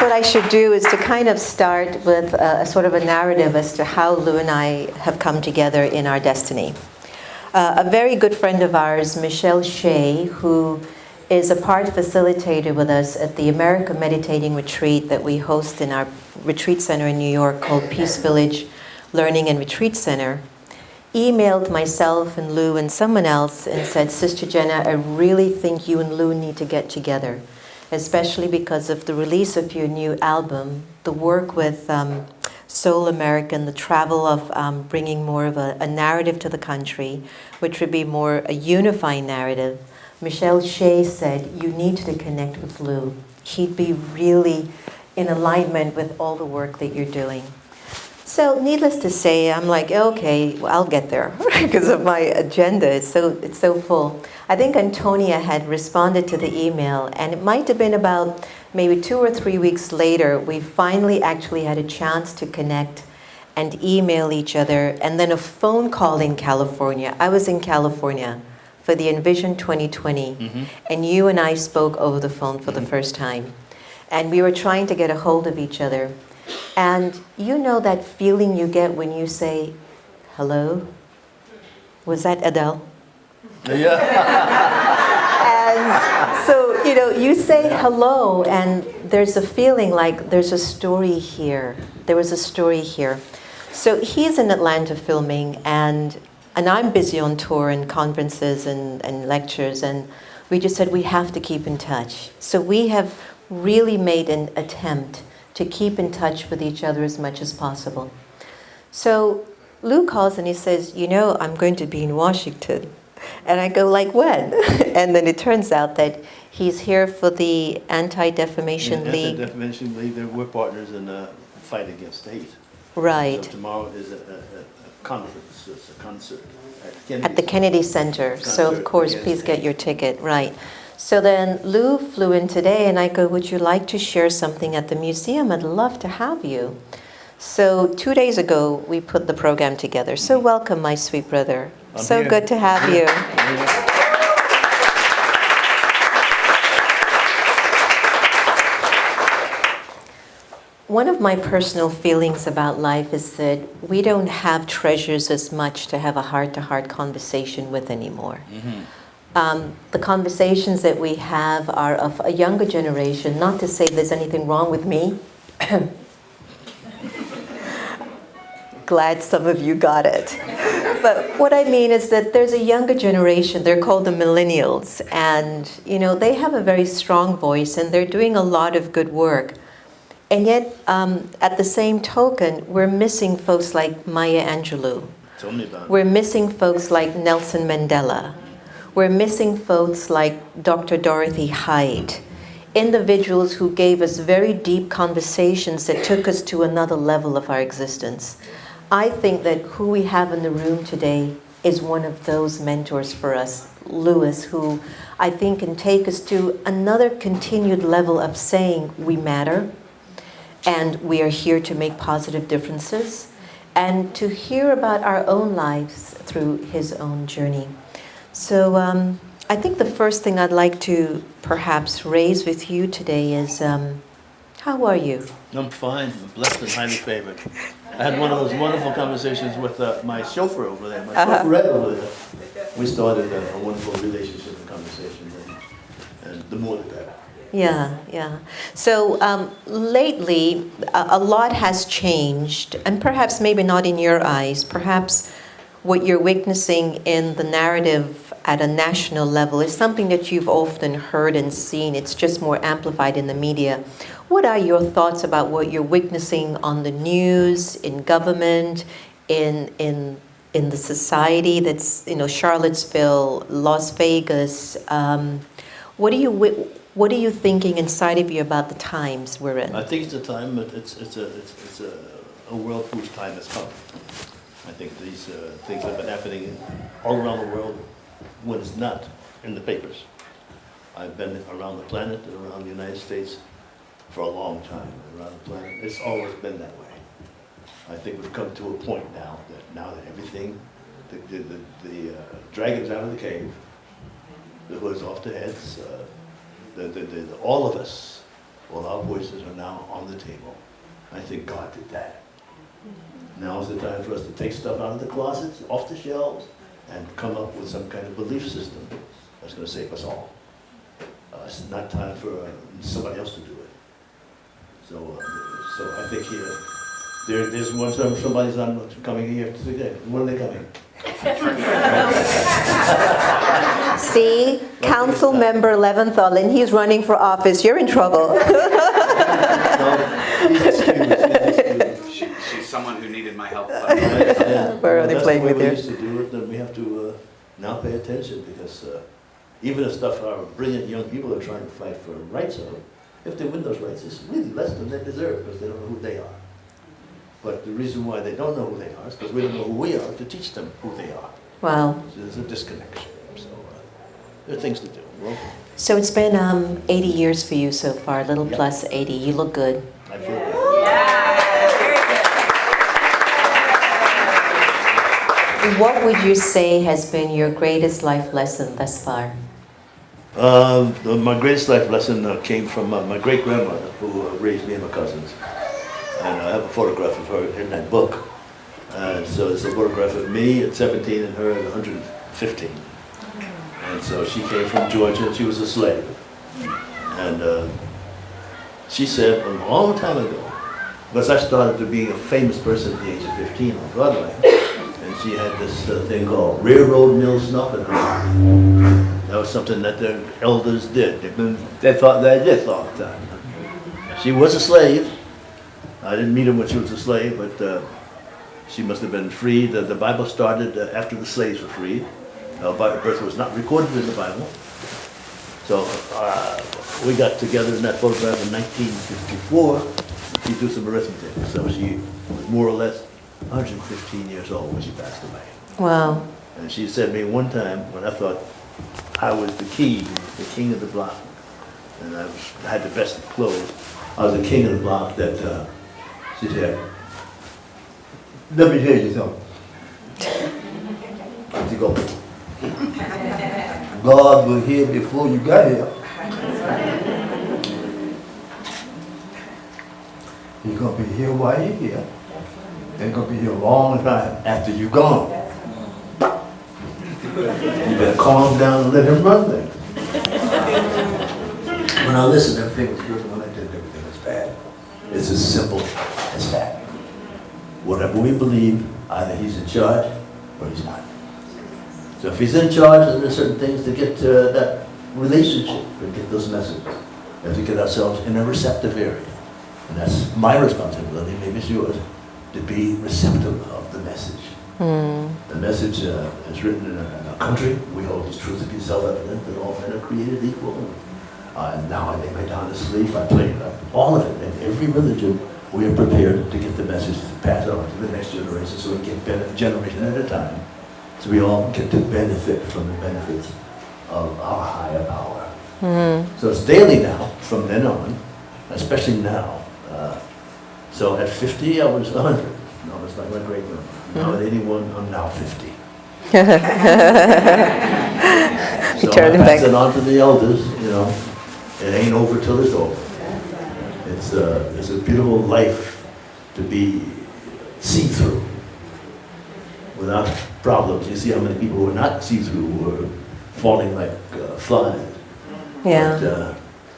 what I should do is to kind of start with a sort of a narrative as to how Lou and I have come together in our destiny. A very good friend of ours, Michelle Shea, who is a part facilitator with us at the America Meditating Retreat that we host in our retreat center in New York called Peace Village Learning and Retreat Center, emailed myself and Lou and someone else and said, Sister Jenna, I really think you and Lou need to get together, especially because of the release of your new album, the work with Soul American, the travel of bringing more of a narrative to the country, which would be more a unifying narrative. Michelle Shea said, you need to connect with Lou. He'd be really in alignment with all the work that you're doing. So needless to say, I'm like, okay, well, I'll get there because of my agenda. It's so full. I think Antonia had responded to the email, and it might have been about maybe 2 or 3 weeks later, we finally actually had a chance to connect and email each other, and then a phone call in California. I was in California for the Envision 2020, and you and I spoke over the phone for the first time. And we were trying to get a hold of each other. And you know that feeling you get when you say, hello? Was that Adele? Yeah. And so, you know, you say hello, and there's a feeling like there's a story here. There was a story here. So he's in Atlanta filming, and I'm busy on tour and conferences and lectures, and we just said we have to keep in touch. So we have really made an attempt to keep in touch with each other as much as possible. So Lou calls and he says, you know, I'm going to be in Washington. And I go, like when? And then it turns out that he's here for the Anti-Defamation League. Anti-Defamation League, we're partners in the fight against hate. Right. So tomorrow is a conference, it's a concert at the Kennedy Center. So of course, please get your ticket, right. So then Lou flew in today and I go, would you like to share something at the museum? I'd love to have you. So 2 days ago, we put the program together. So welcome, my sweet brother. I'm so here. Good to have you. One of my personal feelings about life is that we don't have treasures as much to have a heart-to-heart conversation with anymore. The conversations that we have are of a younger generation, not to say there's anything wrong with me. Glad some of you got it. But what I mean is that there's a younger generation, they're called the millennials, and you know, they have a very strong voice and they're doing a lot of good work. And yet, at the same token, we're missing folks like Maya Angelou. Tell me about it. We're missing folks like Nelson Mandela. We're missing folks like Dr. Dorothy Hyde, individuals who gave us very deep conversations that took us to another level of our existence. I think that who we have in the room today is one of those mentors for us, Louis, who I think can take us to another continued level of saying we matter, and we are here to make positive differences, and to hear about our own lives through his own journey. So I think the first thing I'd like to perhaps raise with you today is, how are you? I'm fine. I'm blessed and highly favored. I had one of those wonderful conversations with my chauffeur over there, my chauffeur over there. We started a wonderful relationship and conversation, and the more the better. Yeah, yeah. So lately, a lot has changed, and perhaps maybe not in your eyes. Perhaps what you're witnessing in the narrative at a national level is something that you've often heard and seen. It's just more amplified in the media. What are your thoughts about what you're witnessing on the news, in government, in the society that's, you know, Charlottesville, Las Vegas? What are you thinking inside of you about the times we're in? I think it's a time, it's a world whose time has come. I think these things have been happening all around the world when it's not in the papers. I've been around the planet and around the United States for a long time. Around the planet, it's always been that way. I think we've come to a point now that everything, the dragon's out of the cave, the hood's off the heads, all of us Well, our voices are now on the table. I think God did that. Now is the time for us to take stuff out of the closets, off the shelves, and come up with some kind of belief system that's going to save us all. It's not time for somebody else to do it. So I think there's one time somebody's coming here today. When are they coming? See, Council Member Leventhal, and he's running for office. You're in trouble. She's someone who needed my help. We're only playing with you. That's the way we used to do it, then we have to now pay attention, because even the stuff our brilliant young people are trying to fight for rights of, if they win those rights, it's really less than they deserve, because they don't know who they are. But the reason why they don't know who they are is because we don't know who we are to teach them who they are. Wow. So there's a disconnection. So there are things to do. Well, So it's been 80 years for you so far, a little Yep. plus 80. You look good. I feel good. What would you say has been your greatest life lesson thus far? My greatest life lesson came from my great-grandmother, who raised me and my cousins. And I have a photograph of her in that book. So it's a photograph of me at 17 and her at 115. And so she came from Georgia, and she was a slave. And she said a long time ago, because I started to be a famous person at the age of 15 on Broadway, and she had this thing called Railroad Mill Snuffing Her. That was something that the elders did. They thought they did all the time. She was a slave. I didn't meet her when she was a slave, but she must have been freed. The Bible started after the slaves were freed. Her birth was not recorded in the Bible. So we got together in that photograph in 1954. She did some arithmetic. So she was more or less 115 years old when she passed away. Wow. And she said to me one time, when I thought I was the king of the block, and I had the best clothes, I was the king of the block, that she said, let me tell you something. She go, God was here before you got here. He's going to be here while you're here. He's going to be here a long time after you're gone. You better calm down and let him run things. When I listened, everything was good. When I did, everything was bad. It's as simple as that. Whatever we believe, either he's in charge or he's not. So if he's in charge, then there's certain things to get that relationship, to get those messages. We have to get ourselves in a receptive area. And that's my responsibility, maybe it's yours, to be receptive of the message. The message is written in a country. We hold this truth to be self-evident, that all men are created equal. And now I lay my down to sleep, I play it up. All of it, in every religion, we are prepared to get the message passed on to the next generation, so we get a generation at a time. So we all get to benefit from the benefits of our higher power. So it's daily now, from then on, especially now. So at 50, I was 100. No, it's like my great-grandmother. Now at 81, I'm now 50. So I pass it on to the elders, you know. It ain't over till it's over. It's a beautiful life to be see-through without problems. You see how many people who are not see-through were falling like flies. Yeah. But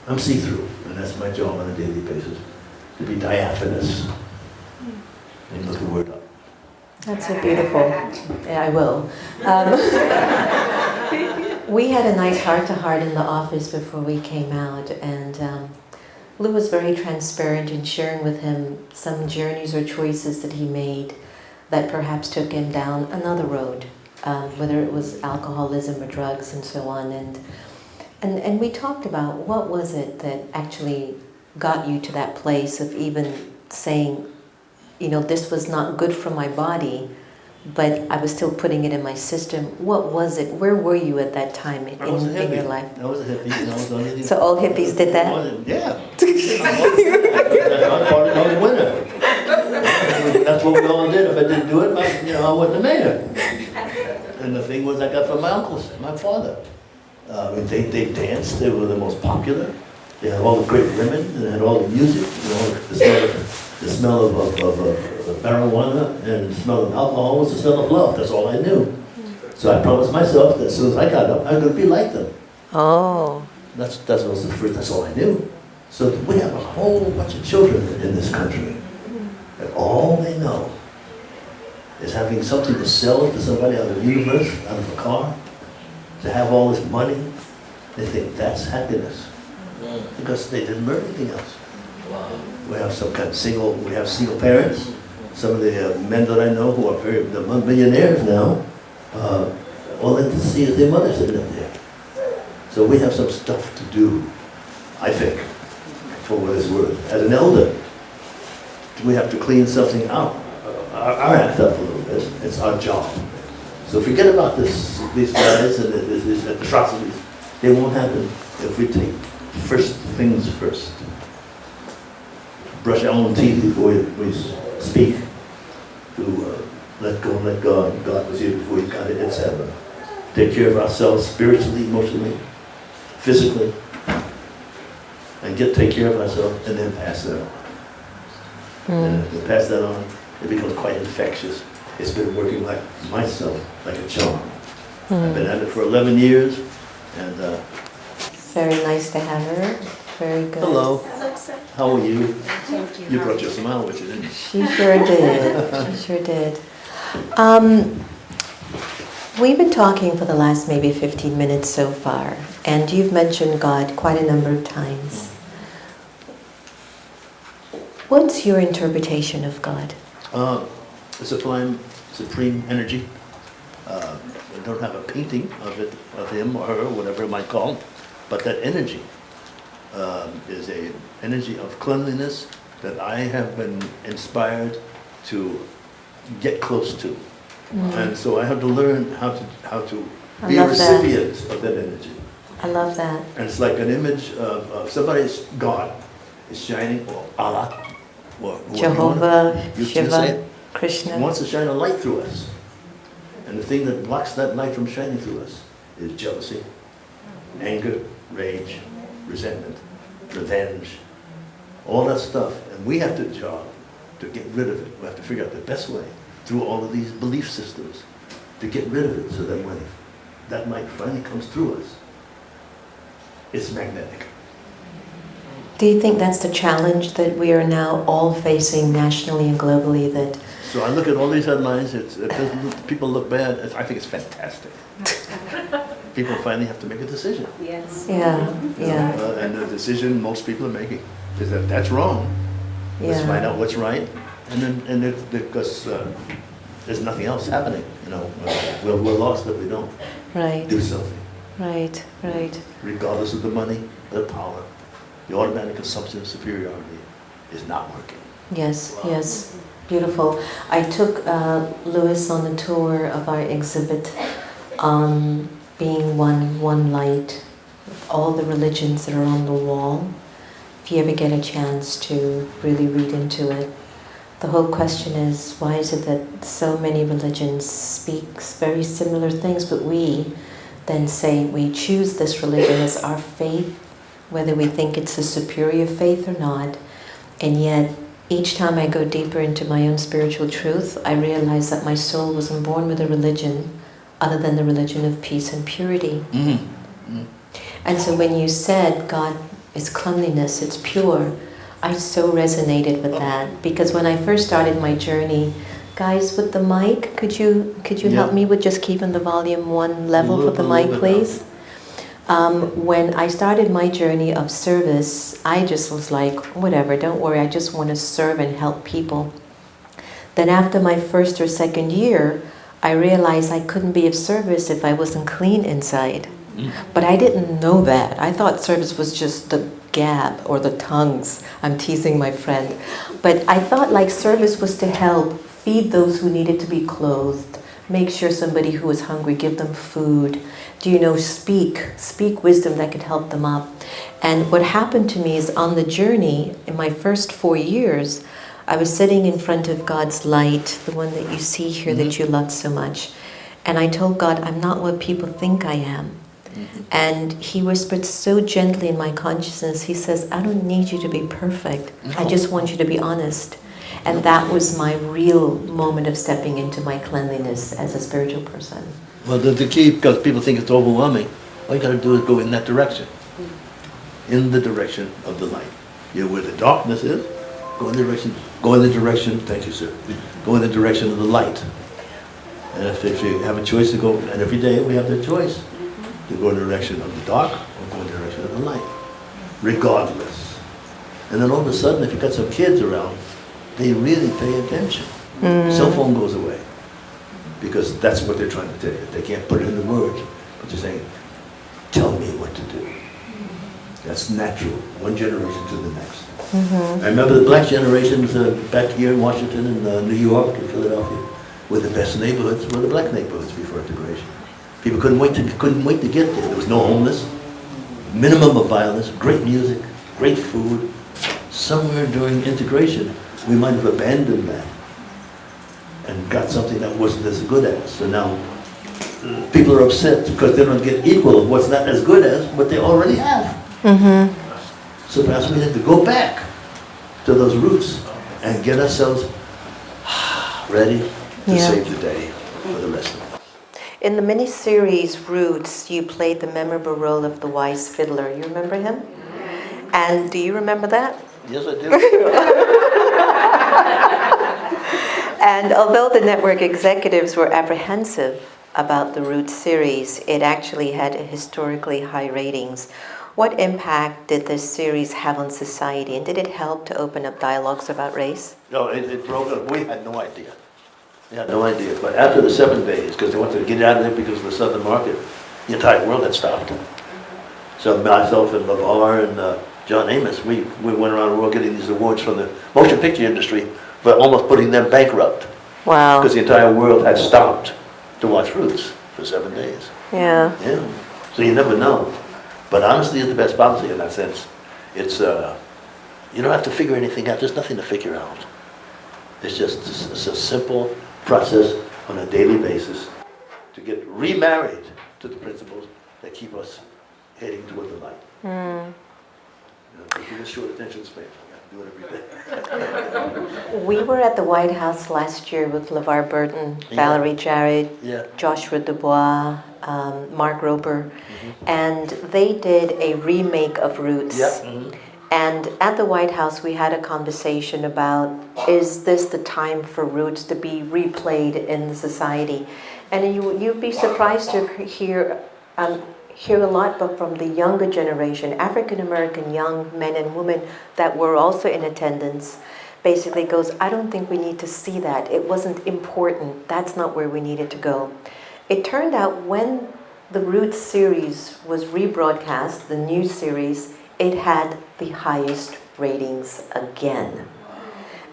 I'm see-through, and that's my job on a daily basis, to be diaphanous. And look the word up. That's so beautiful. Yeah, I will. We had a nice heart-to-heart in the office before we came out, and Lou was very transparent in sharing with him some journeys or choices that he made that perhaps took him down another road, whether it was alcoholism or drugs and so on. And we talked about what was it that actually got you to that place of even saying, you know, this was not good for my body, but I was still putting it in my system. What was it? Where were you at that time in your life? I was a hippie. I was on the So all hippies did that? Yeah. I was a winner. That's what we all did. If I didn't do it, I wouldn't have made it. And the thing was, I got from my uncles, my father. They danced. They were the most popular. They had all the great women, and they had all the music, the smell of marijuana, and the smell of alcohol was the smell of love. That's all I knew. So I promised myself that as soon as I got up, I'm going to be like them. Oh. That's was the first. That's all I knew. So we have a whole bunch of children in this country, and all they know is having something to sell to somebody out of the universe, out of a car, to have all this money. They think that's happiness because they didn't learn anything else. Wow. We have single parents. Some of the men that I know who are they're millionaires now, all they see is their mothers sitting up there. So we have some stuff to do, I think, for what it's worth. As an elder, we have to clean something out, our act up a little bit. It's our job. So forget about these guys and these atrocities. They won't happen if we take first things first. Brush our own teeth before we speak. To let go and let God. God was here before you got it, etc. Take care of ourselves spiritually, emotionally, physically, and take care of ourselves, and then pass that on. And if we pass that on, it becomes quite infectious. It's been working like myself, like a charm. I've been at it for 11 years, and Very nice to have her. Very good. hello. Hello, sir. How are you? Thank you. You brought your smile with you, didn't you? She sure did. She sure did. We've been talking for the last maybe 15 minutes so far, and you've mentioned God quite a number of times. What's your interpretation of God? The supreme energy. I don't have a painting of him or her, whatever it might call, but that energy is an energy of cleanliness that I have been inspired to get close to. And so I have to learn how to be a recipient of that energy. I love that. And it's like an image of somebody's God is shining, or Allah, or whoever Jehovah, you say Shiva, it. Krishna. He wants to shine a light through us. And the thing that blocks that light from shining through us is jealousy, anger, rage, resentment, revenge, all that stuff. And we have to job to get rid of it. We have to figure out the best way through all of these belief systems to get rid of it, so that when that light finally comes through us, it's magnetic. Do you think that's the challenge that we are now all facing nationally and globally? That So I look at all these headlines, people look bad, I think it's fantastic. People finally have to make a decision. Yes. yeah. And the decision most people are making is that that's wrong. Let's Yeah. find out what's right. Because there's nothing else happening, we're lost if we don't Right. do something. Right. Regardless of the money, the power, the automatic consumption of superiority is not working. Yes. Beautiful. I took Louis on a tour of our exhibit, being one light, all the religions that are on the wall. If you ever get a chance to really read into it, the whole question is, why is it that so many religions speak very similar things, but we then say we choose this religion as our faith, whether we think it's a superior faith or not, and yet each time I go deeper into my own spiritual truth, I realize that my soul wasn't born with a religion other than the religion of peace and purity. And so when you said God is cleanliness, it's pure, I so resonated with that, because when I first started my journey, guys with the mic, could you help me with just keeping the volume one level for the mic, please? When I started my journey of service, I just was like, whatever, don't worry, I just want to serve and help people. Then after my first or second year, I realized I couldn't be of service if I wasn't clean inside. But I didn't know that. I thought service was just the gab or the tongues. I'm teasing my friend. But I thought like service was to help feed those who needed to be clothed, make sure somebody who was hungry, give them food. Speak wisdom that could help them up. And what happened to me is on the journey, in my first 4 years, I was sitting in front of God's light, the one that you see here that you love so much. And I told God, I'm not what people think I am. And he whispered so gently in my consciousness, he says, I don't need you to be perfect. I just want you to be honest. And that was my real moment of stepping into my cleanliness as a spiritual person. Well, the key, because people think it's overwhelming, all you got to do is go in that direction. In the direction of the light. You know where the darkness is? Go in the direction, thank you, sir. Go in the direction of the light. And if you have a choice to go, and every day we have the choice to go in the direction of the dark or go in the direction of the light, regardless. And then all of a sudden, if you've got some kids around, they really pay attention. Cell phone goes away. Because that's what they're trying to tell you. They can't put it into words, but they're saying, tell me what to do. That's natural, one generation to the next. I remember the black generations back here in Washington and New York and Philadelphia were the best neighborhoods, were the black neighborhoods before integration. People couldn't wait to get there. There was no homeless, minimum of violence, great music, great food. Somewhere during integration, we might have abandoned that and got something that wasn't as good as. So now people are upset because they don't get equal of what's not as good as what they already have. So perhaps we have to go back to those roots and get ourselves ready to save the day for the rest of us. In the mini-series Roots, you played the memorable role of the wise fiddler. You remember him? And do you remember that? Yes, I do. And although the network executives were apprehensive about the Roots series, it actually had historically high ratings. What impact did this series have on society, and did it help to open up dialogues about race? No, it broke up. We had no idea. We had no idea. But after the 7 days, because they wanted to get out of there because of the southern market, the entire world had stopped. So myself and LeVar and John Amos, we went around the world getting these awards from the motion picture industry for almost putting them bankrupt. Wow. Because the entire world had stopped to watch Roots for 7 days. Yeah. Yeah. So you never know. But honesty is the best policy in that sense. It's, you don't have to figure anything out. There's nothing to figure out. It's a simple process on a daily basis to get remarried to the principles that keep us heading toward the light. You know, give us short attention span. Do it every day. We were at the White House last year with LeVar Burton, Valerie Jarrett, Joshua Dubois, Mark Roper, and they did a remake of Roots. And at the White House, we had a conversation about, is this the time for Roots to be replayed in the society? And you'd be surprised to hear a lot, but from the younger generation, African-American young men and women that were also in attendance, basically goes, I don't think we need to see that. It wasn't important. That's not where we needed to go. It turned out when the Roots series was rebroadcast, the new series, it had the highest ratings again.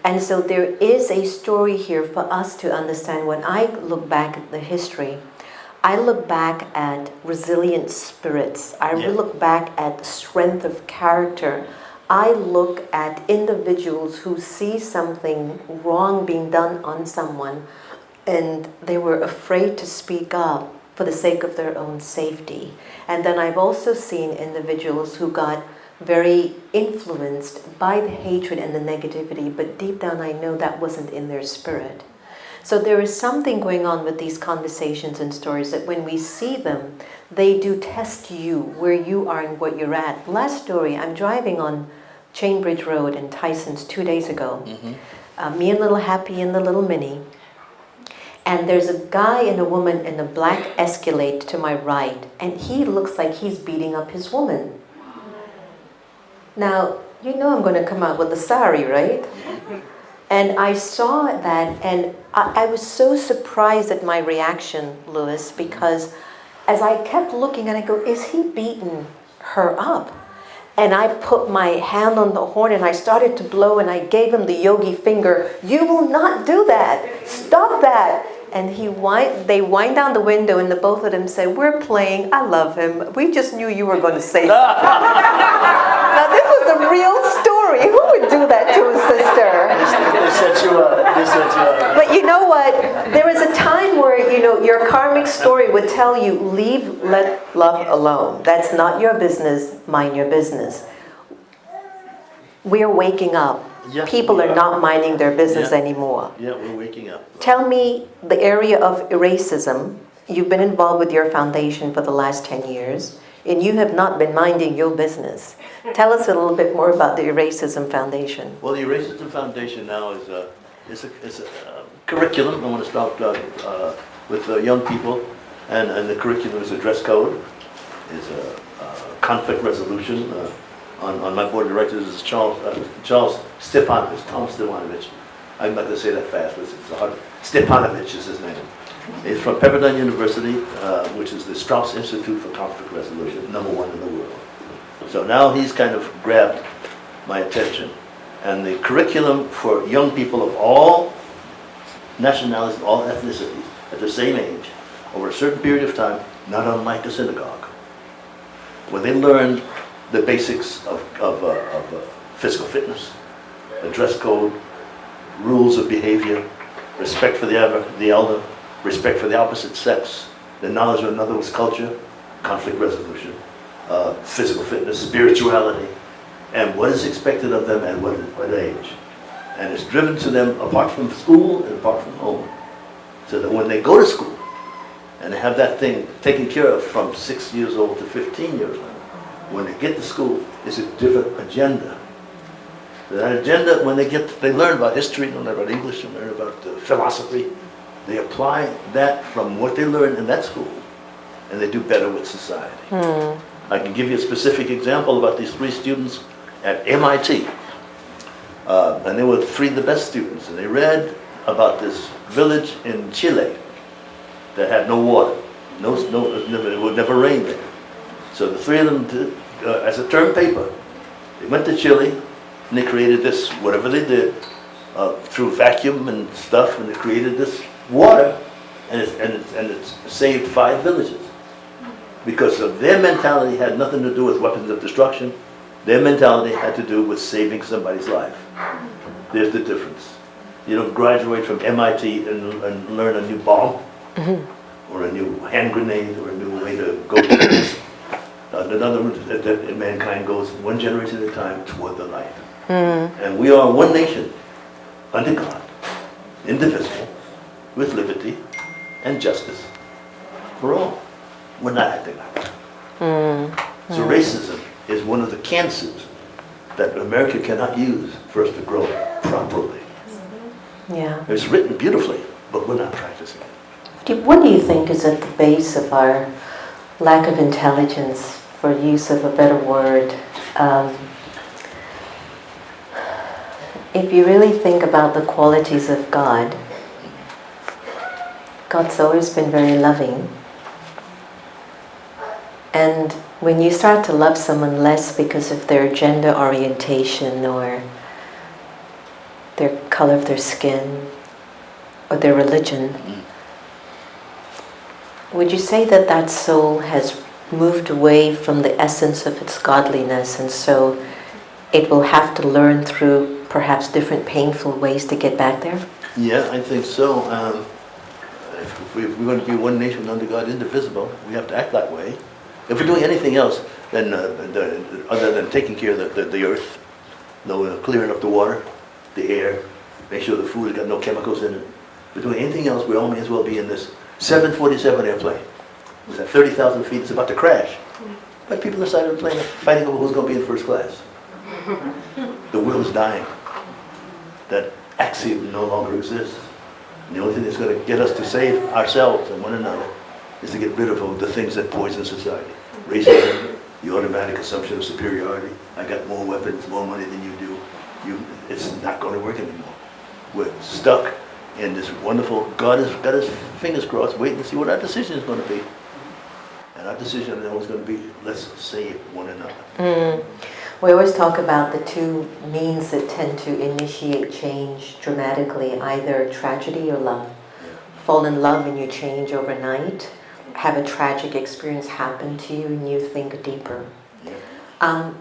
And so there is a story here for us to understand. When I look back at the history, I look back at resilient spirits. I look back at strength of character. I look at individuals who see something wrong being done on someone and they were afraid to speak up for the sake of their own safety. And then I've also seen individuals who got very influenced by the hatred and the negativity, but deep down I know that wasn't in their spirit. So there is something going on with these conversations and stories that when we see them, they do test you where you are and what you're at. Last story, I'm driving on Chainbridge Road in Tysons 2 days ago. Me and Little Happy in the little Mini. And there's a guy and a woman in a black Escalade to my right, and he looks like he's beating up his woman. Now, you know I'm going to come out with a sari, right? And I saw that, and I was so surprised at my reaction, Louis, because as I kept looking, and I go, is he beating her up? And I put my hand on the horn, and I started to blow, and I gave him the yogi finger. You will not do that. Stop that. And they wind down the window, and the both of them said, we're playing. I love him. We just knew you were going to say something. Now, this was a real story. Who would do that to a sister? They set you up. They set you up. But you know what? There is a time where, you know, your karmic story spirit would tell you, leave, let love alone. That's not your business, mind your business. We're waking up. Yes, People we are are. not minding their business Yeah. anymore. Yeah, we're waking up. Tell me the area of Eracism. You've been involved with your foundation for the last 10 years, and you have not been minding your business. Tell us a little bit more about the Eracism Foundation. Well, the Eracism Foundation now is a curriculum. I want to start with young people, and the curriculum is a dress code, is a conflict resolution. On my board of directors is Tom Stepanovich. I'm not going to say that fast, but it's hard. Stepanovich is his name. He's from Pepperdine University, which is the Strauss Institute for Conflict Resolution, #1 in the world. So now he's kind of grabbed my attention. And the curriculum for young people of all nationalities, all ethnicities, at the same age, over a certain period of time, not unlike a synagogue, where they learn the basics of physical fitness, a dress code, rules of behavior, respect for the elder, respect for the opposite sex, the knowledge of another's culture, conflict resolution, physical fitness, spirituality, and what is expected of them at what age. And it's driven to them apart from school and apart from home. So that when they go to school and they have that thing taken care of from 6 years old to 15 years old, when they get to school, it's a different agenda. That agenda, when they learn about history, they learn about English, they learn about philosophy, they apply that from what they learn in that school, and they do better with society. I can give you a specific example about these 3 students at MIT. And they were 3 of the best students, and they read about this village in Chile that had no water. It would never rain there. So the 3 of them, as a term paper, they went to Chile, and they created this, whatever they did, through vacuum and stuff, and they created this water, and it saved 5 villages. Because of their mentality had nothing to do with weapons of destruction. Their mentality had to do with saving somebody's life. There's the difference. You don't graduate from MIT and learn a new bomb, or a new hand grenade, or a new way to go to this. In other words, that mankind goes one generation at a time toward the light. And we are one nation, under God, indivisible, with liberty and justice for all. We're not acting like that. So racism is one of the cancers that America cannot use for us to grow properly. Yeah. It's written beautifully, but we're not practicing it. What do you think is at the base of our lack of intelligence, for use of a better word? If you really think about the qualities of God, God's always been very loving. And when you start to love someone less because of their gender orientation or their color of their skin or their religion, would you say that that soul has moved away from the essence of its godliness, and so it will have to learn through perhaps different painful ways to get back there? Yeah, I think so. If we're going to be one nation under God, indivisible, we have to act that way. If we're doing anything else than other than taking care of the earth, clearing up the water, the air, make sure the food has got no chemicals in it. If we're doing anything else, we all may as well be in this 747 airplane. It's at 30,000 feet, it's about to crash. But people inside of the plane are fighting over who's going to be in first class. The world is dying. That axiom no longer exists. And the only thing that's going to get us to save ourselves and one another is to get rid of the things that poison society. Racism, the automatic assumption of superiority. I got more weapons, more money than you do. It's not going to work anymore. We're stuck in this wonderful, God has got his fingers crossed, waiting to see what our decision is going to be. And our decision is always going to be, let's save one another. We always talk about the 2 means that tend to initiate change dramatically, either tragedy or love. Fall in love and you change overnight. Have a tragic experience happen to you and you think deeper.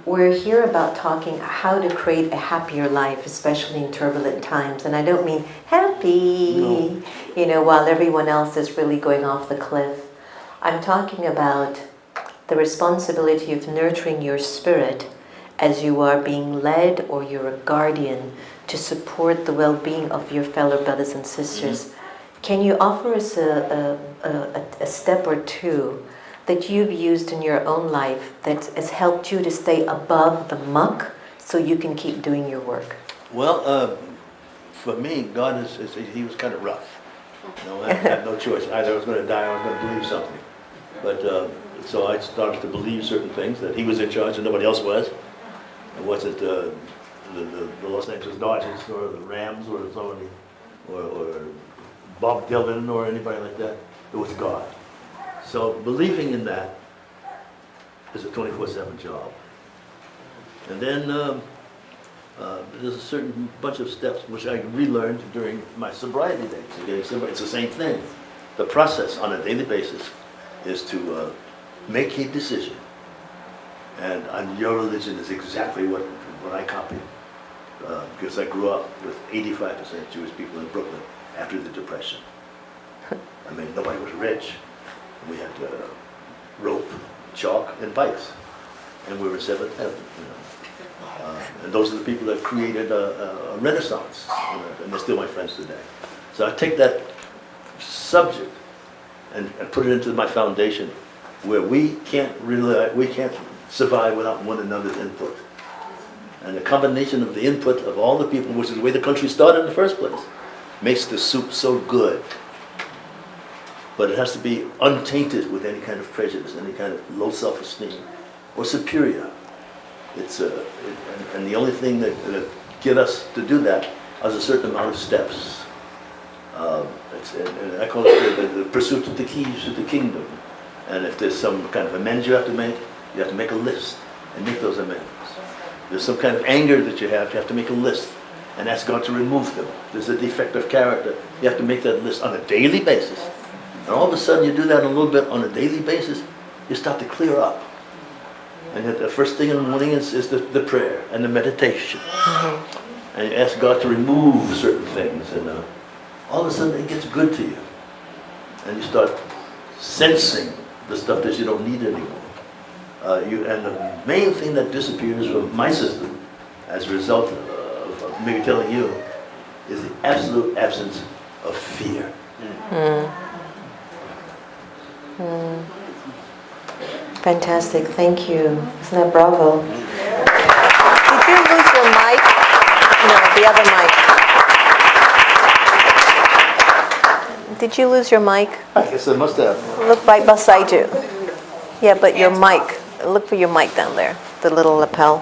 We're here about talking how to create a happier life, especially in turbulent times. And I don't mean happy, while everyone else is really going off the cliff. I'm talking about the responsibility of nurturing your spirit as you are being led, or you're a guardian to support the well-being of your fellow brothers and sisters. Can you offer us a step or two that you've used in your own life that has helped you to stay above the muck so you can keep doing your work? Well, for me, God he was kind of rough. You know, I had no choice. Either I was going to die or I was going to believe something. But so I started to believe certain things, that he was in charge and nobody else was. It wasn't the Los Angeles Dodgers or the Rams or somebody, or Bob Dylan or anybody like that. It was God. So believing in that is a 24/7 job. And then there's a certain bunch of steps which I relearned during my sobriety days. It's the same thing. The process on a daily basis is to make a decision. And your religion is exactly what I copied. Because I grew up with 85% Jewish people in Brooklyn after the Depression. I mean, nobody was rich. We had rope, chalk, and bikes. And we were Seventh Heaven, you know. And those are the people that created a renaissance. And they're still my friends today. So I take that subject and put it into my foundation, where we can't survive without one another's input. And the combination of the input of all the people, which is the way the country started in the first place, makes the soup so good. But it has to be untainted with any kind of prejudice, any kind of low self-esteem, or superior. And the only thing that get us to do that is a certain amount of steps. And I call it the pursuit of the keys to the kingdom. And if there's some kind of amends you have to make a list and make those amends. There's some kind of anger that you have to make a list and ask God to remove them. There's a defect of character, you have to make that list on a daily basis. And all of a sudden you do that a little bit on a daily basis, you start to clear up. And the first thing in the morning is the prayer and the meditation. Mm-hmm. And you ask God to remove certain things, and all of a sudden it gets good to you. And you start sensing the stuff that you don't need anymore. And the main thing that disappears from my system as a result of maybe telling you is the absolute absence of fear. Fantastic, thank you. Isn't that bravo? Did you lose your mic? No, the other mic. Did you lose your mic? I guess I must have. Look right beside you. Yeah, but your mic. Look for your mic down there, the little lapel.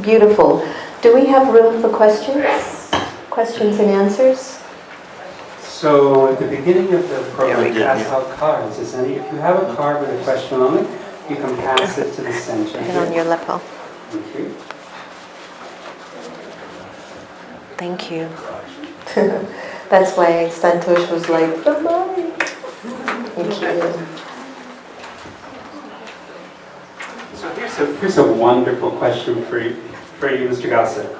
Beautiful. Do we have room for questions? Questions and answers? So at the beginning of the program, we pass out cards. If you have a card with a question on it, you can pass it to the center. And on your lapel. Thank you. Thank you. That's why Santosh was like, the mic. Thank you. So here's a wonderful question for you, Mr. Gossett.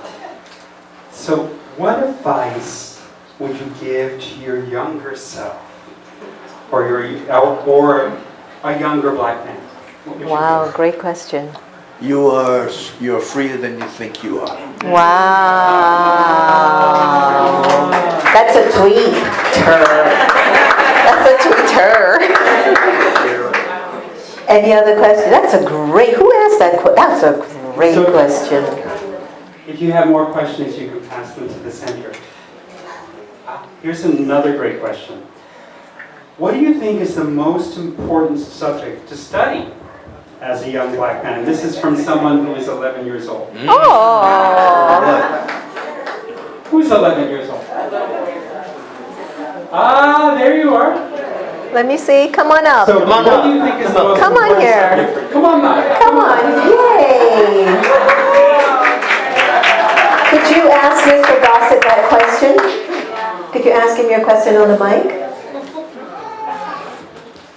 So what advice would you give to your younger self, or a younger black man? Wow, great question. You're freer than you think you are. Wow. That's a tweeter. That's a tweeter. Any other question? That's a great, who asked that question? That's a great question. If you have more questions, you can pass them to the center. Here's another great question. What do you think is the most important subject to study as a young black man? This is from someone who is 11 years old. Oh. Who's 11 years old? Ah, there you are. Let me see. Come on up. So what do you think is the most Come on important here. subject? Come on now. Come on. Yay. Could you ask Mr. Gossett that question? Could you ask him your question on the mic?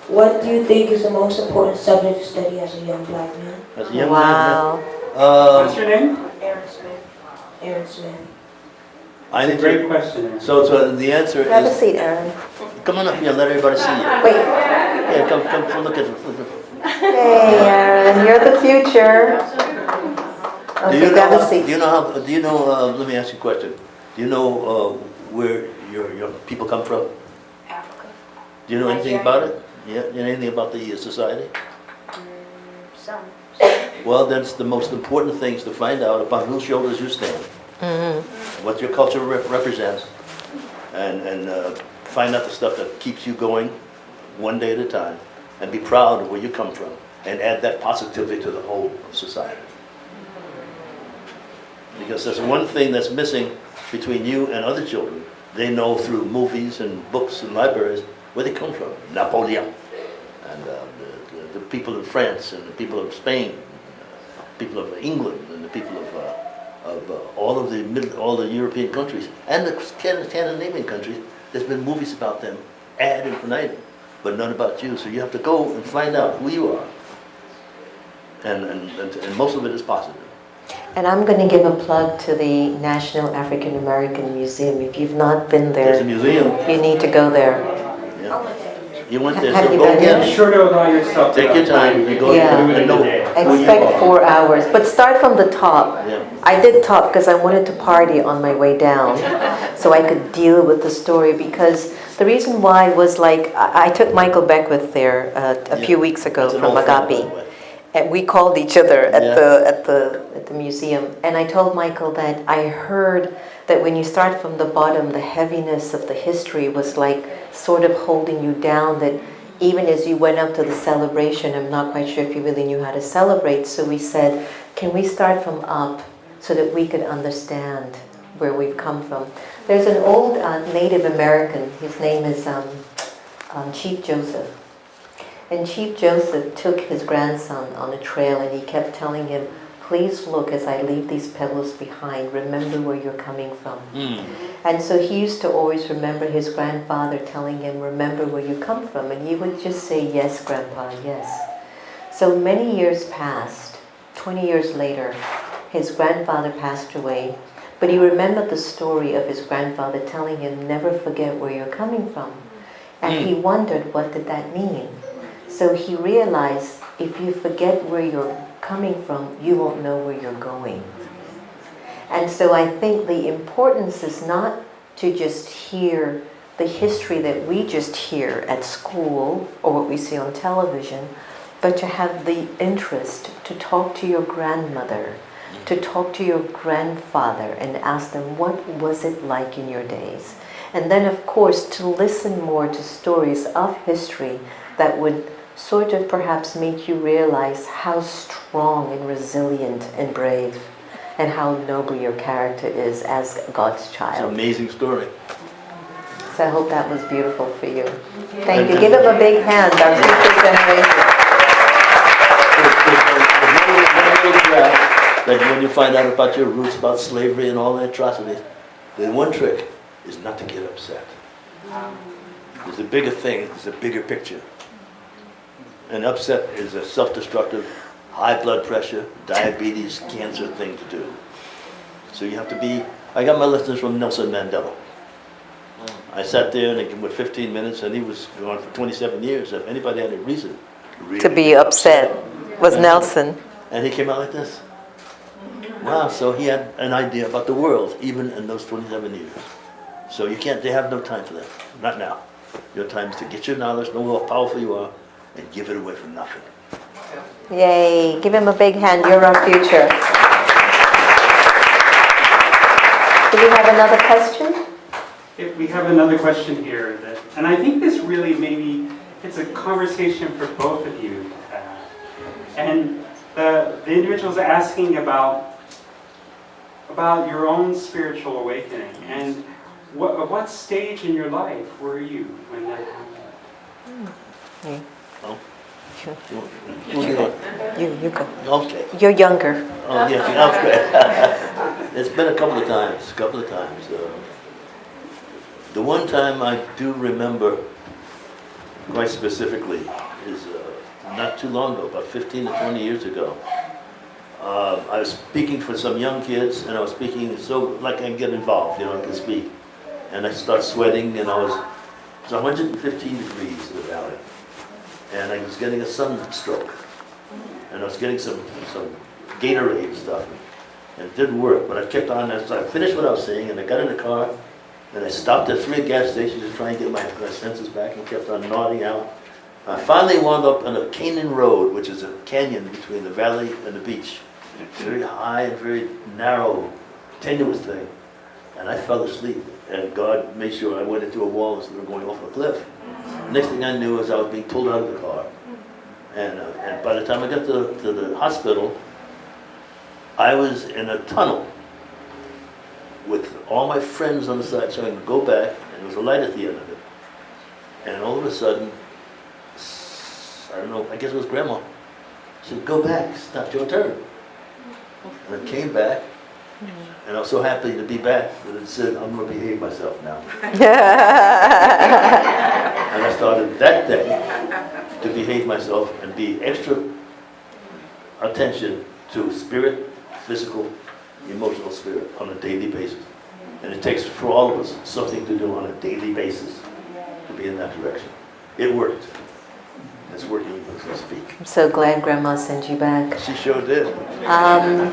What do you think is the most important subject to study as a young black man? As a young Wow. man. What's your name? Aaron Smith. Aaron Smith. I It's a great question. So the answer Have a is, seat, Aaron. come on up here, let everybody see you. Wait. Yeah, come look at it. Hey, Aaron, you're the future. Okay, have a seat. Let me ask you a question. Do you know where your people come from? Africa. Do you know anything about it? Yeah, you know anything about the society? Some. Well, that's the most important things to find out upon whose shoulders you stand, what your culture represents, and find out the stuff that keeps you going one day at a time, and be proud of where you come from, and add that positively to the whole of society. Because there's one thing that's missing between you and other children. They know through movies and books and libraries where they come from. Napoleon, and the people of France, and the people of Spain, people of England, and the people of all the European countries, and the Scandinavian countries. There's been movies about them ad infinitum, but none about you. So you have to go and find out who you are, and most of it is positive. And I'm going to give a plug to the National African American Museum. If you've not been There's a there, museum. you need to go there. Yeah. You went there, Have so you go been Be again. sure to allow yourself Take your time. You go Yeah. and know who you Expect are. 4 hours, but start from the top. Yeah. I did top because I wanted to party on my way down, so I could deal with the story. Because the reason why was like I took Michael Beckwith there a few weeks ago That's an from old friend, by Agape. the way. And we called each other at Yeah. the museum, and I told Michael that I heard that when you start from the bottom, the heaviness of the history was like sort of holding you down. That even as you went up to the celebration, I'm not quite sure if you really knew how to celebrate. So we said, can we start from up so that we could understand where we've come from? There's an old Native American. His name is Chief Joseph. And Chief Joseph took his grandson on a trail, and he kept telling him, please look as I leave these pebbles behind, remember where you're coming from. And so he used to always remember his grandfather telling him, remember where you come from. And he would just say, yes, Grandpa, yes. So many years passed. 20 years later, his grandfather passed away, but he remembered the story of his grandfather telling him, never forget where you're coming from. And he wondered, what did that mean? So he realized, if you forget where you're coming from, you won't know where you're going. And so I think the importance is not to just hear the history that we just hear at school or what we see on television, but to have the interest to talk to your grandmother, to talk to your grandfather and ask them, what was it like in your days? And then, of course, to listen more to stories of history that would sort of perhaps make you realize how strong and resilient and brave and how noble your character is as God's It's an child. amazing story. So I hope that was beautiful for you. Thank you. Give him a big hand, our future generation. That when you find out about your roots, about slavery and all the atrocities, the one trick is not to get upset. There's a bigger thing, there's a bigger picture. And upset is a self-destructive, high blood pressure, diabetes, cancer thing to do. So you have to be, I got my lessons from Nelson Mandela. I sat there and with 15 minutes, and he was gone for 27 years. If anybody had a reason really To be upset was Nelson. and he came out like this. Wow, so he had an idea about the world, even in those 27 years. So they have no time for that. Not now. Your time is to get your knowledge, know how powerful you are, and give it away for nothing. Yay. Give him a big hand. You're our future. Do we have another question? We have another question here, and I think this really maybe it's a conversation for both of you. And the individual's asking about your own spiritual awakening, and what stage in your life were you when that happened? Oh. You go. Okay. You're younger. Oh, yeah, okay. It's been a couple of times. The one time I do remember quite specifically is not too long ago, about 15 to 20 years ago. I was speaking for some young kids, and I was speaking so like I can get involved, I can speak. And I start sweating, and it's 115 degrees in the valley. and I was getting a sunstroke. And I was getting some Gatorade stuff, and it didn't work, but I kept on, so I finished what I was saying, and I got in the car, and I stopped at 3 gas stations to try and get my senses back, and kept on nodding out. I finally wound up on a canyon road, which is a canyon between the valley and the beach. Very high and very narrow, tenuous thing. And I fell asleep, and God made sure I went into a wall instead of going off a cliff. Next thing I knew is I was being pulled out of the car. And by the time I got to the hospital, I was in a tunnel with all my friends on the side trying to go back, and there was a light at the end of it. And all of a sudden, I don't know, I guess it was Grandma. She said, "Go back, it's not your turn." And I came back, and I was so happy to be back that it said, "I'm going to behave myself now." And I started that day to behave myself and be extra attention to spirit, physical, emotional spirit on a daily basis. And it takes for all of us something to do on a daily basis to be in that direction. It worked. It's working as I speak. I'm so glad Grandma sent you back. She sure did.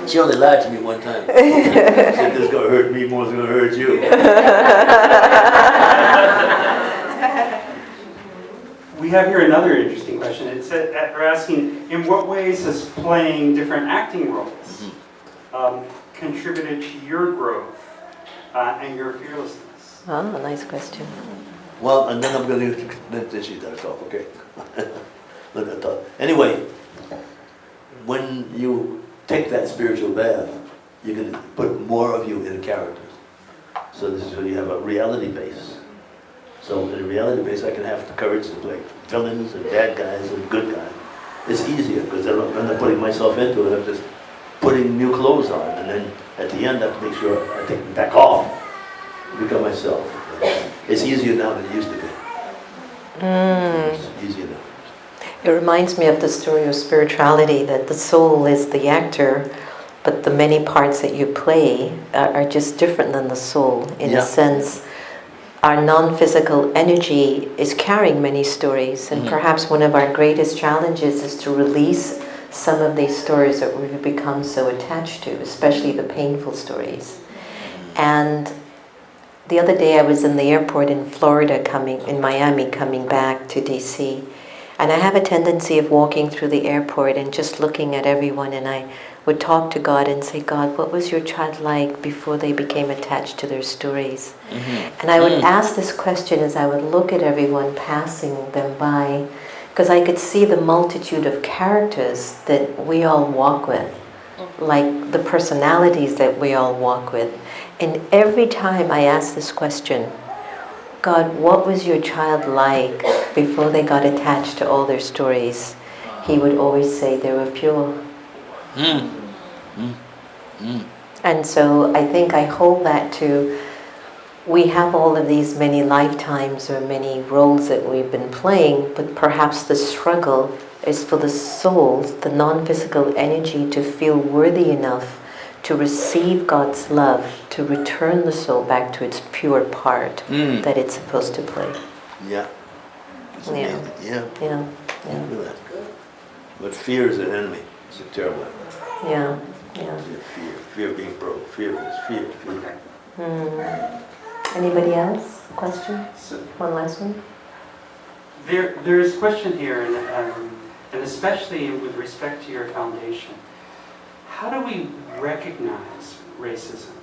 She only lied to me one time. She said, "This is going to hurt me more than it's going to hurt you." We have here another interesting question. It said, we're asking, in what ways has playing different acting roles contributed to your growth and your fearlessness? Oh, nice question. Well, and then I'm going to, then she's got to talk, okay? Let her talk. Anyway, when you take that spiritual bath, you can put more of you in characters. So this is where you have a reality base. So in a reality base, I can have the courage to play villains and bad guys and good guys. It's easier because I'm not putting myself into it. I'm just putting new clothes on, and then at the end, I have to make sure I take them back off, become myself. It's easier now than it used to be. It's easier now. It reminds me of the story of spirituality, that the soul is the actor, but the many parts that you play are just different than the soul. In a sense, our non-physical energy is carrying many stories, and perhaps one of our greatest challenges is to release some of these stories that we've become so attached to, especially the painful stories. And the other day I was in the airport in Florida, in Miami, coming back to DC. And I have a tendency of walking through the airport and just looking at everyone, and I would talk to God and say, "God, what was your child like before they became attached to their stories?" And I would ask this question as I would look at everyone passing them by, because I could see the multitude of characters that we all walk with, like the personalities that we all walk with. And every time I ask this question, "God, what was your child like before they got attached to all their stories?" He would always say they were pure. And so I think I hold that to, we have all of these many lifetimes or many roles that we've been playing, but perhaps the struggle is for the soul, the non-physical energy, to feel worthy enough to receive God's love, to return the soul back to its pure part that it's supposed to play. Yeah. It's amazing. Yeah. Yeah. Look at that. But fear is an enemy. It's a terrible enemy. Yeah. Yeah. Fear of being broke. Fear. Anybody else? Question? One last one? There's a question here, and especially with respect to your foundation. How do we recognize racism?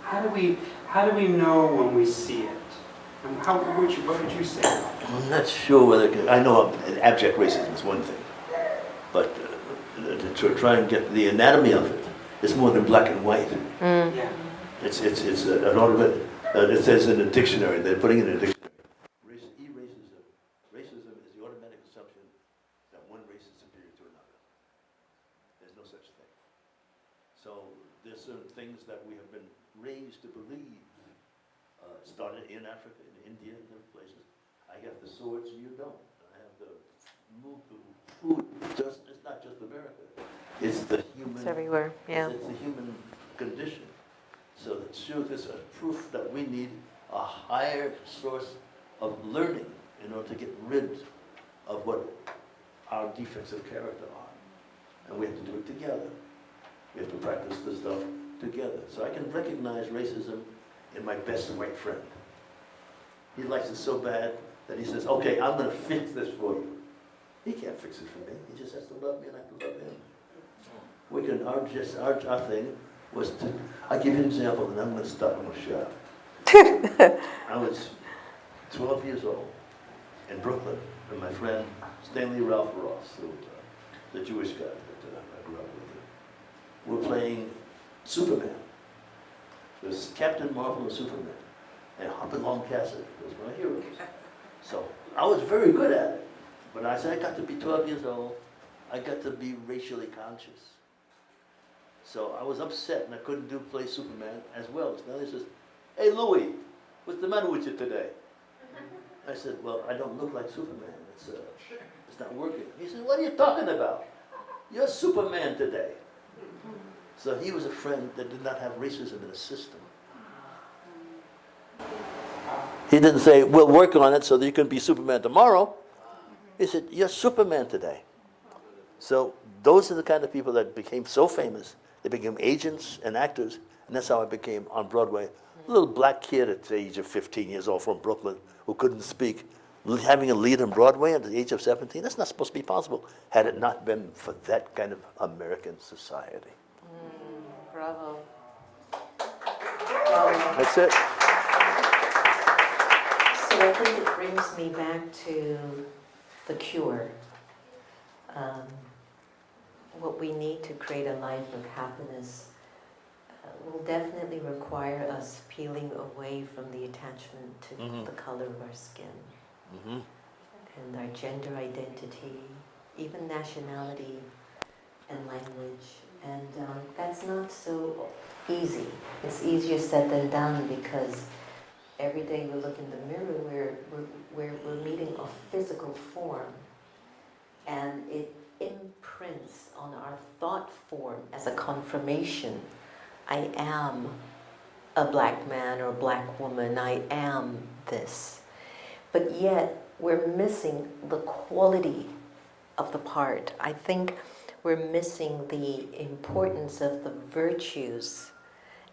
How do we know when we see it? And what would you say? I'm not sure whether I know abject racism is one thing, but to try and get the anatomy of it, it's more than black and white. Yeah. It's an automatic. It says in the dictionary. They're putting it in a dictionary. Racism is the automatic assumption that one race is superior to another. There's no such thing. So there's certain things that we have been raised to believe. Started in Africa, in India, and other places. I have the swords, you don't. I have the food. It's not just America. It's the human. It's everywhere. Yeah. It's the human condition. So the truth is a proof that we need a higher source of learning in order to get rid of what our defects of character are. And we have to do it together. We have to practice this stuff together. So I can recognize racism in my best white friend. He likes it so bad that he says, okay, I'm going to fix this for you. He can't fix it for me. He just has to love me and I have to love him. We can, our thing was to, I'll give you an example and I'm going to stop, I'm going to shut up. I was 12 years old in Brooklyn with my friend Stanley Ralph Ross, the Jewish guy that I grew up with. We were playing Superman. There's Captain Marvel and Superman. And Hopalong Cassidy was my heroes. So I was very good at it. But I said I got to be 12 years old. I got to be racially conscious. So I was upset and I couldn't play Superman as well. So he says, hey Louis, what's the matter with you today? I said, well, I don't look like Superman. It's not working. He said, what are you talking about? You're Superman today. So he was a friend that did not have racism in his system. He didn't say, we'll work on it so that you can be Superman tomorrow. He said, you're Superman today. So those are the kind of people that became so famous. They became agents and actors, and that's how I became on Broadway. A little black kid at the age of 15 years old from Brooklyn who couldn't speak, having a lead on Broadway at the age of 17, that's not supposed to be possible had it not been for that kind of American society. Bravo. That's it. So I think it brings me back to the cure. What we need to create a life of happiness will definitely require us peeling away from the attachment to the color of our skin and our gender identity, even nationality and language. And that's not so easy. It's easier said than done because every day we look in the mirror, we're meeting a physical form, and it imprints on our thought form as a confirmation. I am a black man or a black woman. I am this. But yet we're missing the quality of the part. I think we're missing the importance of the virtues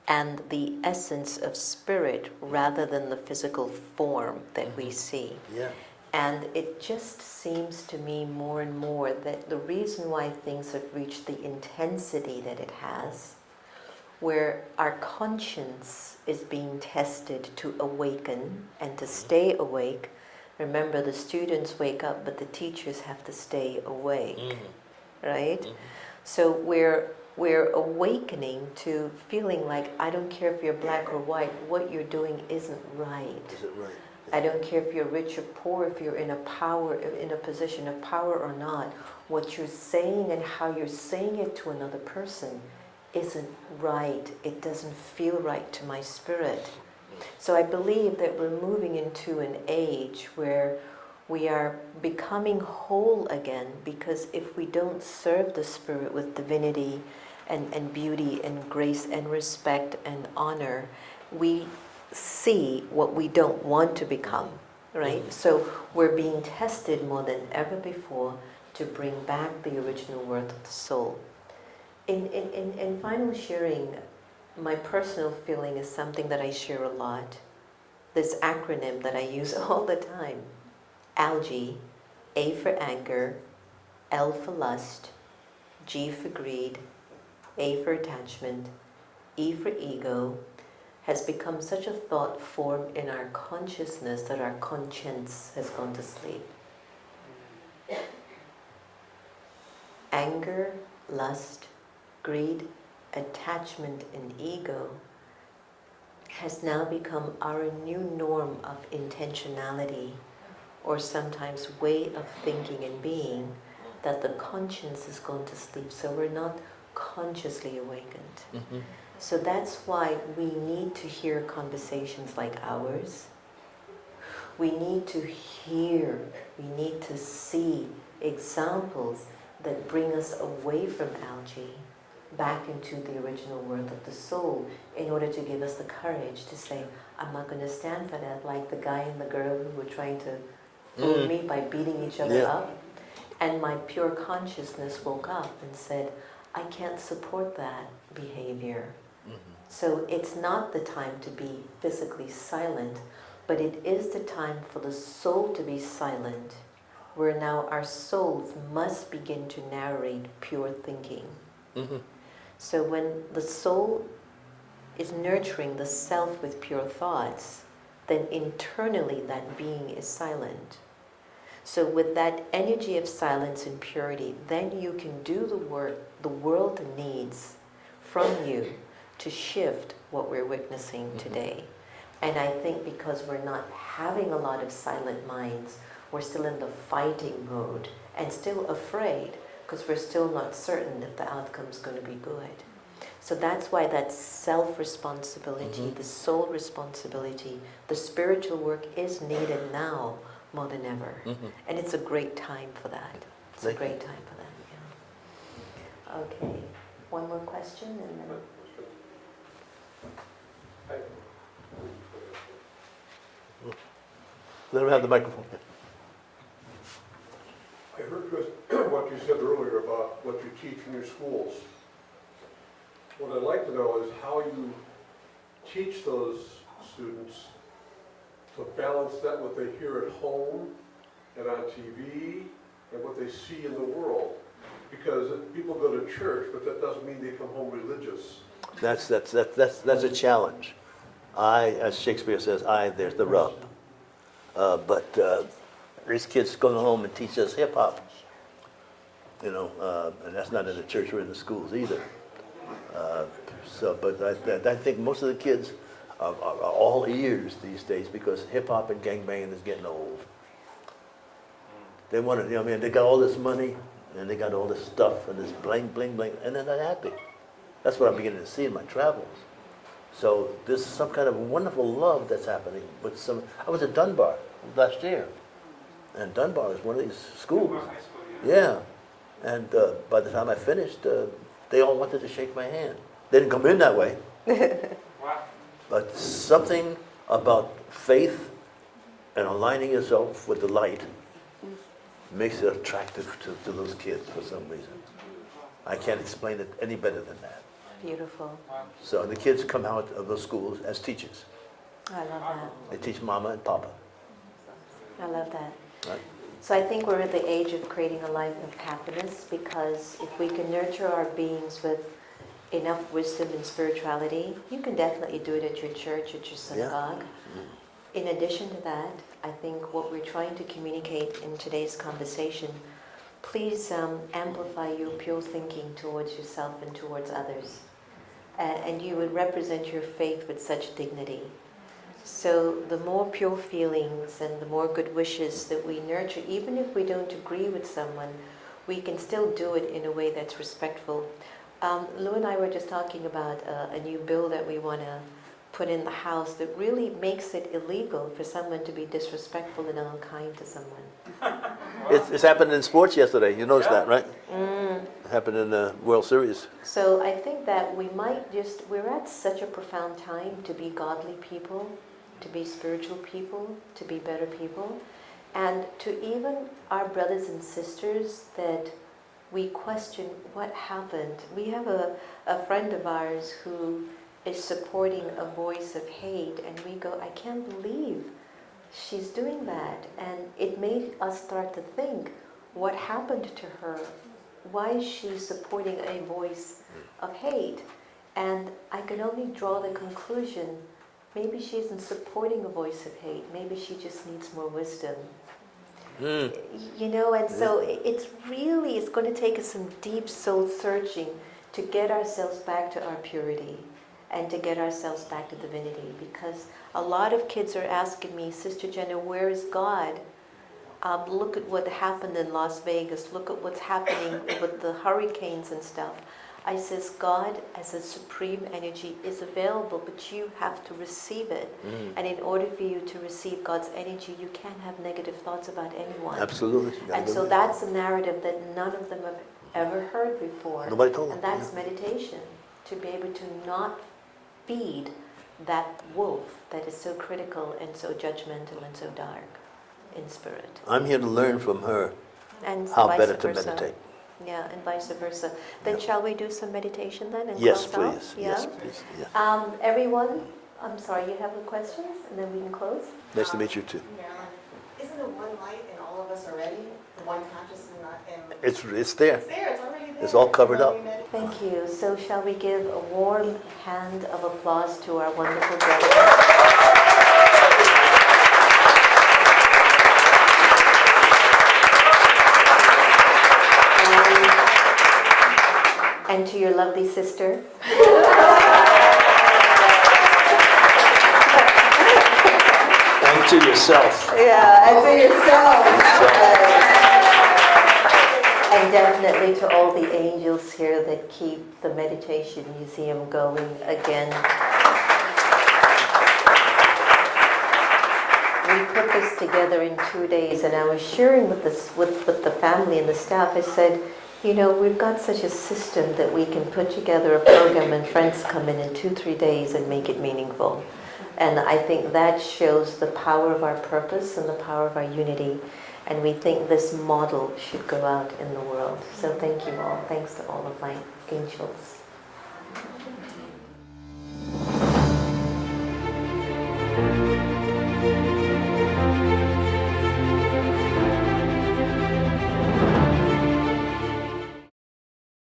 and the essence of spirit rather than the physical form that we see. Yeah. And it just seems to me more and more that the reason why things have reached the intensity that it has, where our conscience is being tested to awaken and to stay awake. Remember, the students wake up, but the teachers have to stay awake, right? So we're awakening to feeling like, I don't care if you're black or white, what you're doing isn't right. Is it right? I don't care if you're rich or poor, if you're in a position of power or not. What you're saying and how you're saying it to another person isn't right. It doesn't feel right to my spirit. So I believe that we're moving into an age where we are becoming whole again, because if we don't serve the spirit with divinity and beauty and grace and respect and honor, we see what we don't want to become, right? So we're being tested more than ever before to bring back the original worth of the soul. In final sharing, my personal feeling is something that I share a lot. This acronym that I use all the time. ALGE, A for anger, L for lust, G for greed, A for attachment, E for ego, has become such a thought form in our consciousness that our conscience has gone to sleep. Anger, lust, greed, attachment, and ego has now become our new norm of intentionality, or sometimes way of thinking and being, that the conscience has gone to sleep, so we're not consciously awakened. So that's why we need to hear conversations like ours. We need to hear, we need to see examples that bring us away from algae, back into the original worth of the soul, in order to give us the courage to say, I'm not going to stand for that, like the guy and the girl who were trying to fool me by beating each other up. And my pure consciousness woke up and said, I can't support that behavior. So it's not the time to be physically silent, but it is the time for the soul to be silent, where now our souls must begin to narrate pure thinking. So when the soul is nurturing the self with pure thoughts, then internally that being is silent. So with that energy of silence and purity, then you can do the work the world needs from you to shift what we're witnessing today. And I think because we're not having a lot of silent minds, we're still in the fighting mode and still afraid because we're still not certain if the outcome's going to be good. So that's why that self-responsibility, the soul responsibility, the spiritual work is needed now more than ever. And it's a great time for that. It's a great time for that, yeah. Okay, one more question and then... Let him have the microphone. I heard what you said earlier about what you teach in your schools. What I'd like to know is how you teach those students to balance that what they hear at home and on TV and what they see in the world. Because people go to church, but that doesn't mean they come home religious. That's a challenge. As Shakespeare says, there's the rub. But these kids go home and teach us hip hop, and that's not in the church or in the schools either. But I think most of the kids are all ears these days because hip hop and gangbanging is getting old. They want to, they got all this money and they got all this stuff and this bling, bling, bling, and they're not happy. That's what I'm beginning to see in my travels. So there's some kind of wonderful love that's happening with some. I was at Dunbar last year, and Dunbar is one of these schools. Yeah, and by the time I finished, they all wanted to shake my hand. They didn't come in that way. But something about faith and aligning yourself with the light makes it attractive to those kids for some reason. I can't explain it any better than that. Beautiful. So the kids come out of those schools as teachers. I love that. They teach mama and papa. I love that. Right? So I think we're at the age of creating a life of happiness, because if we can nurture our beings with enough wisdom and spirituality, you can definitely do it at your church, at your synagogue. In addition to that, I think what we're trying to communicate in today's conversation, please amplify your pure thinking towards yourself and towards others. And you would represent your faith with such dignity. So the more pure feelings and the more good wishes that we nurture, even if we don't agree with someone, we can still do it in a way that's respectful. Lou and I were just talking about a new bill that we want to put in the House that really makes it illegal for someone to be disrespectful and unkind to someone. It's happened in sports yesterday. You noticed that, right? It happened in the World Series. So I think that we're at such a profound time to be godly people, to be spiritual people, to be better people, and to even our brothers and sisters that we question what happened. We have a friend of ours who is supporting a voice of hate, and we go, I can't believe she's doing that. And it made us start to think, what happened to her? Why is she supporting a voice of hate? And I can only draw the conclusion, maybe she isn't supporting a voice of hate, maybe she just needs more wisdom. And so it's going to take us some deep soul searching to get ourselves back to our purity and to get ourselves back to divinity, because a lot of kids are asking me, Sister Jenna, where is God? Look at what happened in Las Vegas. Look at what's happening with the hurricanes and stuff. I says, God as a supreme energy is available, but you have to receive it. And in order for you to receive God's energy, you can't have negative thoughts about anyone. Absolutely. And so that's a narrative that none of them have ever heard before. Nobody told them. And that's meditation, to be able to not feed that wolf that is so critical and so judgmental and so dark in spirit. I'm here to learn from her And how vice better to versa. meditate. Yeah, and vice versa. Then shall we do some meditation then? And Yes, close out? please. Yeah? Yes, please. Yeah. Everyone, I'm sorry, you have a question? And then we can close? Nice to meet you too. Marilyn, isn't there one light in all of us already? The one consciousness and It's there. it's there, it's already there. It's all covered up. Thank you. So shall we give a warm hand of applause to our wonderful brother? And to your lovely sister. And to yourself. Yeah, and to yourself. And definitely to all the angels here that keep the Meditation Museum going again. We put this together in 2 days, and I was sharing with the family and the staff. I said, you know, we've got such a system that we can put together a program and friends come in 2-3 days and make it meaningful. And I think that shows the power of our purpose and the power of our unity. And we think this model should go out in the world. So thank you all. Thanks to all of my angels.